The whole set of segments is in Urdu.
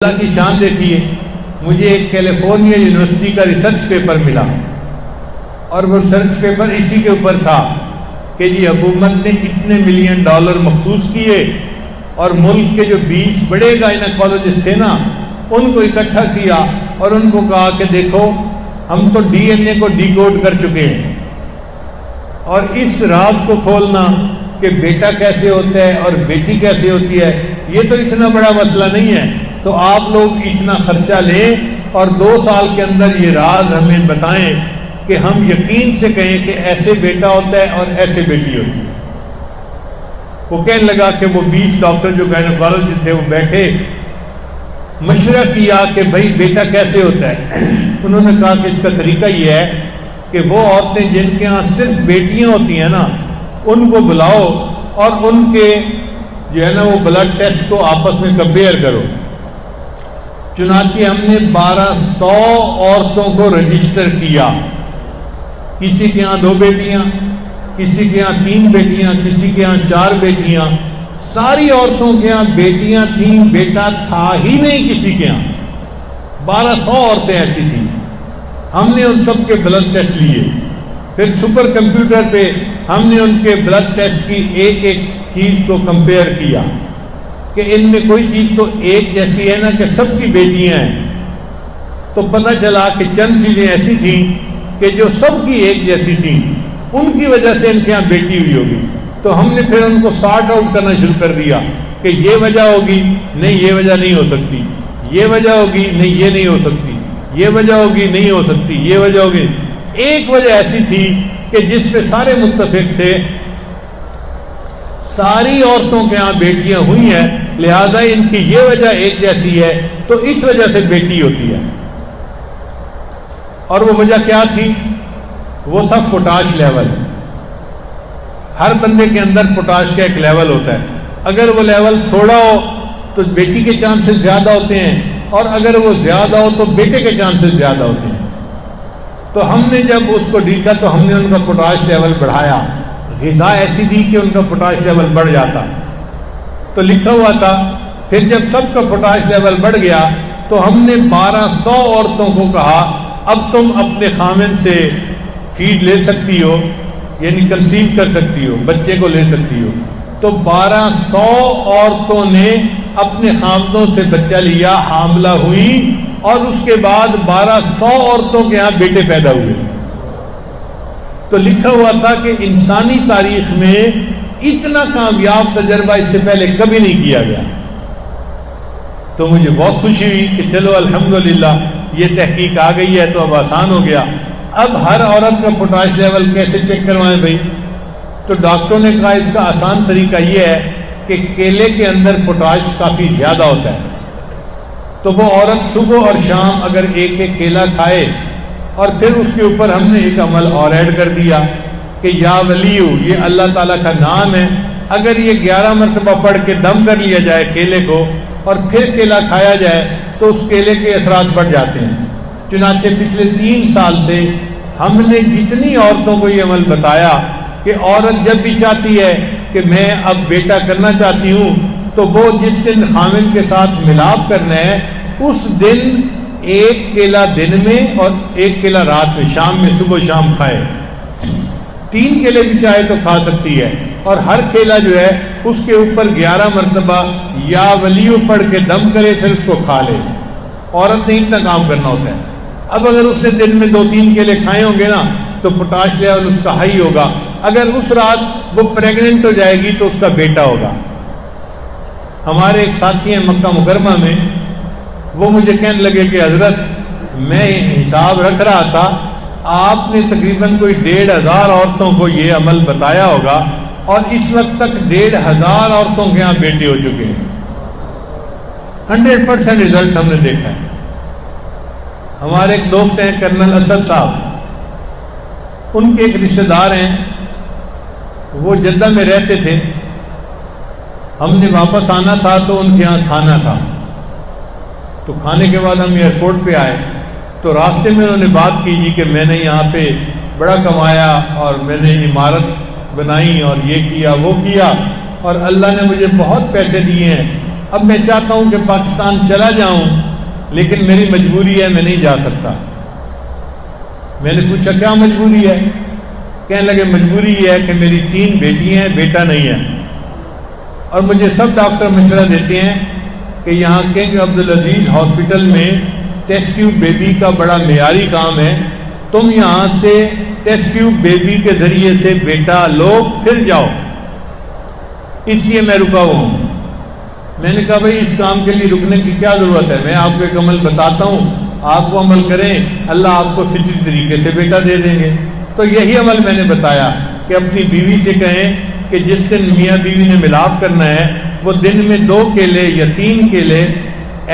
اللہ کی شان دیکھیے، مجھے ایک کیلیفورنیا یونیورسٹی کا ریسرچ پیپر ملا اور وہ ریسرچ پیپر اسی کے اوپر تھا کہ جی حکومت نے اتنے ملین ڈالر مخصوص کیے اور ملک کے جو 20 بڑے گائنیکالوجسٹ تھے نا ان کو اکٹھا کیا اور ان کو کہا کہ دیکھو ہم تو ڈی این اے کو ڈی کوڈ کر چکے ہیں اور اس راز کو کھولنا کہ بیٹا کیسے ہوتا ہے اور بیٹی کیسے ہوتی ہے یہ تو اتنا بڑا مسئلہ نہیں ہے، تو آپ لوگ اتنا خرچہ لیں اور 2 سال کے اندر یہ راز ہمیں بتائیں کہ ہم یقین سے کہیں کہ ایسے بیٹا ہوتا ہے اور ایسے بیٹی ہوتی ہے۔ وہ کہنے لگا کہ وہ 20 ڈاکٹر جو گائنیکالوجسٹ تھے وہ بیٹھے، مشورہ کیا کہ بھائی بیٹا کیسے ہوتا ہے۔ انہوں نے کہا کہ اس کا طریقہ یہ ہے کہ وہ عورتیں جن کے ہاں صرف بیٹیاں ہوتی ہیں نا ان کو بلاؤ اور ان کے جو ہے نا وہ بلڈ ٹیسٹ کو آپس میں کمپیئر کرو۔ چنانچہ ہم نے 1200 عورتوں کو رجسٹر کیا، کسی کے ہاں 2 بیٹیاں، کسی کے ہاں 3 بیٹیاں، کسی کے ہاں 4 بیٹیاں، ساری عورتوں کے ہاں بیٹیاں تھیں، بیٹا تھا ہی نہیں کسی کے ہاں۔ 1200 عورتیں ایسی تھیں۔ ہم نے ان سب کے بلڈ ٹیسٹ لیے، پھر سپر کمپیوٹر پہ ہم نے ان کے بلڈ ٹیسٹ کی ایک ایک چیز کو کمپیئر کیا کہ ان میں کوئی چیز تو ایک جیسی ہے نا کہ سب کی بیٹیاں ہیں، تو پتہ چلا کہ چند چیزیں ایسی تھیں کہ جو سب کی ایک جیسی تھیں، ان کی وجہ سے ان کے یہاں بیٹی ہوئی ہوگی۔ تو ہم نے پھر ان کو سارٹ آؤٹ کرنا شروع کر دیا کہ یہ وجہ ہوگی، نہیں یہ وجہ نہیں ہو سکتی، یہ وجہ ہوگی، نہیں یہ نہیں ہو سکتی، یہ وجہ ہوگی، نہیں ہو سکتی، یہ وجہ ہوگی۔ ایک وجہ ایسی تھی کہ جس پہ سارے متفق تھے، ساری عورتوں کے ہاں بیٹیاں ہوئی ہیں، لہذا ان کی یہ وجہ ایک جیسی ہے تو اس وجہ سے بیٹی ہوتی ہے۔ اور وہ وجہ کیا تھی؟ وہ تھا پوٹاش لیول۔ ہر بندے کے اندر پوٹاش کا ایک لیول ہوتا ہے، اگر وہ لیول تھوڑا ہو تو بیٹی کے چانسز زیادہ ہوتے ہیں اور اگر وہ زیادہ ہو تو بیٹے کے چانسز زیادہ ہوتے ہیں۔ تو ہم نے جب اس کو دیکھا تو ہم نے ان کا پوٹاش لیول بڑھایا، غذا ایسی دی کہ ان کا پوٹاش لیول بڑھ جاتا، تو لکھا ہوا تھا۔ پھر جب سب کا پوٹاش لیول بڑھ گیا تو ہم نے 1200 عورتوں کو کہا اب تم اپنے خامن سے فیڈ لے سکتی ہو، یعنی کنسیو کر سکتی ہو، بچے کو لے سکتی ہو۔ تو 1200 عورتوں نے اپنے خامدوں سے بچہ لیا، حاملہ ہوئی اور اس کے بعد 1200 عورتوں کے ہاں بیٹے پیدا ہوئے۔ تو لکھا ہوا تھا کہ انسانی تاریخ میں اتنا کامیاب تجربہ اس سے پہلے کبھی نہیں کیا گیا۔ تو مجھے بہت خوشی ہوئی کہ چلو الحمدللہ یہ تحقیق آ گئی ہے تو اب آسان ہو گیا۔ اب ہر عورت کا پوٹاش لیول کیسے چیک کروائیں بھائی؟ تو ڈاکٹروں نے کہا اس کا آسان طریقہ یہ ہے کہ کیلے کے اندر پوٹاش کافی زیادہ ہوتا ہے، تو وہ عورت صبح اور شام اگر ایک ایک کیلا کھائے، اور پھر اس کے اوپر ہم نے ایک عمل اور ایڈ کر دیا کہ یا ولیو، یہ اللہ تعالیٰ کا نام ہے، اگر یہ 11 مرتبہ پڑھ کے دم کر لیا جائے کیلے کو اور پھر کیلا کھایا جائے تو اس کیلے کے اثرات بڑھ جاتے ہیں۔ چنانچہ پچھلے 3 سال سے ہم نے جتنی عورتوں کو یہ عمل بتایا کہ عورت جب بھی چاہتی ہے کہ میں اب بیٹا کرنا چاہتی ہوں تو وہ جس دن خامن کے ساتھ ملاپ کرنا ہے اس دن 1 کیلا دن میں اور 1 کیلا رات میں، شام میں، صبح شام کھائے۔ 3 کیلے بھی چاہے تو کھا سکتی ہے، اور ہر کیلا جو ہے اس کے اوپر 11 مرتبہ یا ولیو پڑھ کے دم کرے پھر اس کو کھا لے۔ عورت نے اتنا کام کرنا ہوتا ہے۔ اب اگر اس نے دن میں 2-3 کیلے کھائے ہوں گے نا تو پوٹاش لیول اس کا ہائی ہوگا۔ اگر اس رات وہ پریگننٹ ہو جائے گی تو اس کا بیٹا ہوگا۔ ہمارے ایک ساتھی ہیں مکہ مکرمہ میں، وہ مجھے کہنے لگے کہ حضرت میں حساب رکھ رہا تھا، آپ نے تقریباً کوئی 1500 عورتوں کو یہ عمل بتایا ہوگا اور اس وقت تک 1500 عورتوں کے یہاں بیٹے ہو چکے ہیں۔ 100% رزلٹ ہم نے دیکھا ہے۔ ہمارے ایک دوست ہیں کرنل اسد صاحب، ان کے ایک رشتہ دار ہیں، وہ جدہ میں رہتے تھے، ہم نے واپس آنا تھا تو ان کے یہاں کھانا تھا، تو کھانے کے بعد ہم ایئرپورٹ پہ آئے تو راستے میں انہوں نے بات کی جی کہ میں نے یہاں پہ بڑا کمایا اور میں نے عمارت بنائی اور یہ کیا وہ کیا اور اللہ نے مجھے بہت پیسے دیے ہیں، اب میں چاہتا ہوں کہ پاکستان چلا جاؤں، لیکن میری مجبوری ہے، میں نہیں جا سکتا۔ میں نے پوچھا کیا مجبوری ہے؟ کہنے لگے مجبوری یہ ہے کہ میری 3 بیٹیاں ہیں، بیٹا نہیں ہے، اور مجھے سب ڈاکٹر مشورہ دیتے ہیں کہ یہاں کنگ عبدالعزیز ہاسپٹل میں ٹیسٹ ٹیوب بیبی کا بڑا معیاری کام ہے، تم یہاں سے ٹیسٹ ٹیوب بیبی کے ذریعے سے بیٹا لو پھر جاؤ، اس لیے میں رکا ہوا ہوں۔ میں نے کہا بھائی اس کام کے لیے رکنے کی کیا ضرورت ہے؟ میں آپ کو ایک عمل بتاتا ہوں، آپ وہ عمل کریں، اللہ آپ کو فطری طریقے سے بیٹا دے دیں گے۔ تو یہی عمل میں نے بتایا کہ اپنی بیوی سے کہیں کہ جس دن میاں بیوی نے ملاپ کرنا ہے وہ دن میں 2 کیلے یا 3 کیلے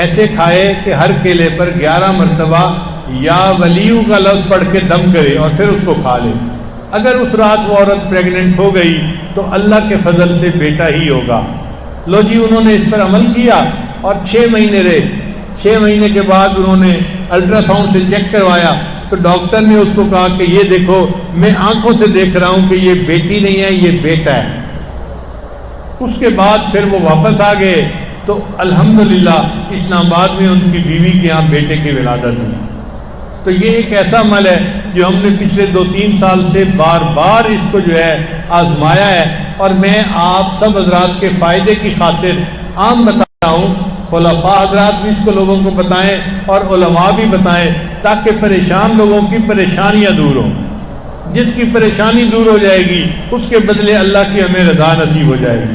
ایسے کھائے کہ ہر کیلے پر 11 مرتبہ یا ولیو کا لفظ پڑھ کے دم کرے اور پھر اس کو کھا لے۔ اگر اس رات وہ عورت پریگننٹ ہو گئی تو اللہ کے فضل سے بیٹا ہی ہوگا۔ لو جی، انہوں نے اس پر عمل کیا اور 6 مہینے رہے۔ 6 مہینے کے بعد انہوں نے الٹرا ساؤنڈ سے چیک کروایا تو ڈاکٹر نے اس کو کہا کہ یہ دیکھو میں آنکھوں سے دیکھ رہا ہوں کہ یہ بیٹی نہیں ہے، یہ بیٹا ہے۔ اس کے بعد پھر وہ واپس آ گئے تو الحمدللہ اسلام آباد میں ان کی بیوی کے یہاں بیٹے کی ولادت ہوئی۔ تو یہ ایک ایسا عمل ہے جو ہم نے پچھلے 2-3 سال سے بار بار اس کو جو ہے آزمایا ہے، اور میں آپ سب حضرات کے فائدے کی خاطر عام بتا رہا ہوں، خلفاء حضرات بھی اس کو لوگوں کو بتائیں اور علماء بھی بتائیں، تاکہ پریشان لوگوں کی پریشانیاں دور ہوں۔ جس کی پریشانی دور ہو جائے گی اس کے بدلے اللہ کی ہمیں رضا نصیب ہو جائے گی،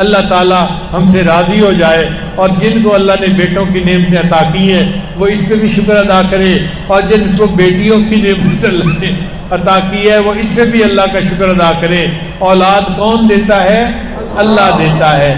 اللہ تعالی ہم سے راضی ہو جائے، اور جن کو اللہ نے بیٹوں کی نعمتیں عطا کی ہیں وہ اس پہ بھی شکر ادا کرے، اور جن کو بیٹیوں کی نعمت اللہ نے عطا کی ہے وہ اس پہ بھی اللہ کا شکر ادا کرے۔ اولاد کون دیتا ہے؟ اللہ دیتا ہے۔